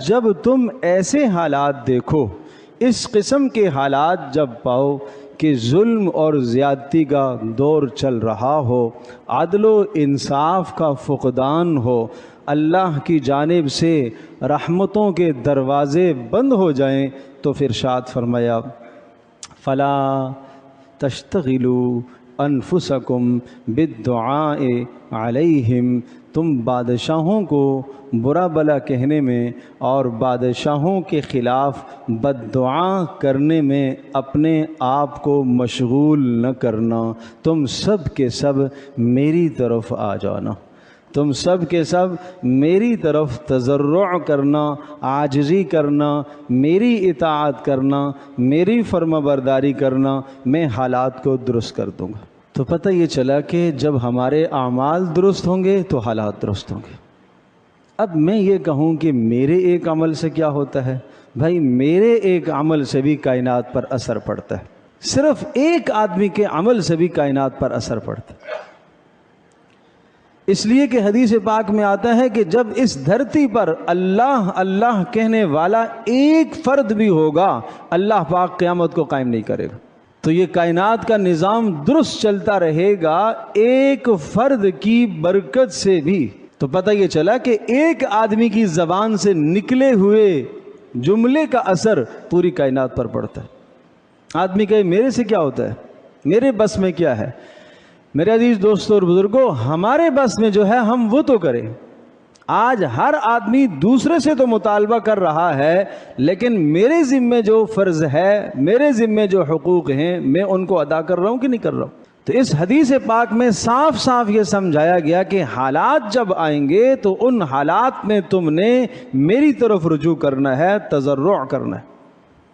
جب تم ایسے حالات دیکھو، اس قسم کے حالات جب پاؤ کہ ظلم اور زیادتی کا دور چل رہا ہو، عدل و انصاف کا فقدان ہو، اللہ کی جانب سے رحمتوں کے دروازے بند ہو جائیں، تو پھر ارشاد فرمایا فلا تشتغلوا انفسکم بالدعاء علیہم، تم بادشاہوں کو برا بلا کہنے میں اور بادشاہوں کے خلاف بد دعا کرنے میں اپنے آپ کو مشغول نہ کرنا، تم سب کے سب میری طرف آ جانا، تم سب کے سب میری طرف تضرع کرنا، عاجزی کرنا، میری اطاعت کرنا، میری فرما برداری کرنا، میں حالات کو درست کر دوں گا۔ تو پتہ یہ چلا کہ جب ہمارے اعمال درست ہوں گے تو حالات درست ہوں گے۔ اب میں یہ کہوں کہ میرے ایک عمل سے کیا ہوتا ہے؟ بھائی میرے ایک عمل سے بھی کائنات پر اثر پڑتا ہے، صرف ایک آدمی کے عمل سے بھی کائنات پر اثر پڑتا ہے۔ اس لیے کہ حدیث پاک میں آتا ہے کہ جب اس دھرتی پر اللہ اللہ کہنے والا ایک فرد بھی ہوگا، اللہ پاک قیامت کو قائم نہیں کرے گا۔ تو یہ کائنات کا نظام درست چلتا رہے گا ایک فرد کی برکت سے بھی۔ تو پتہ یہ چلا کہ ایک آدمی کی زبان سے نکلے ہوئے جملے کا اثر پوری کائنات پر پڑتا ہے۔ آدمی کہے میرے سے کیا ہوتا ہے، میرے بس میں کیا ہے؟ میرے عزیز دوستوں اور بزرگوں، ہمارے بس میں جو ہے ہم وہ تو کریں۔ آج ہر آدمی دوسرے سے تو مطالبہ کر رہا ہے، لیکن میرے ذمے جو فرض ہے، میرے ذمے جو حقوق ہیں، میں ان کو ادا کر رہا ہوں کہ نہیں کر رہا ہوں؟ تو اس حدیث پاک میں صاف صاف یہ سمجھایا گیا کہ حالات جب آئیں گے تو ان حالات میں تم نے میری طرف رجوع کرنا ہے، تضرع کرنا ہے۔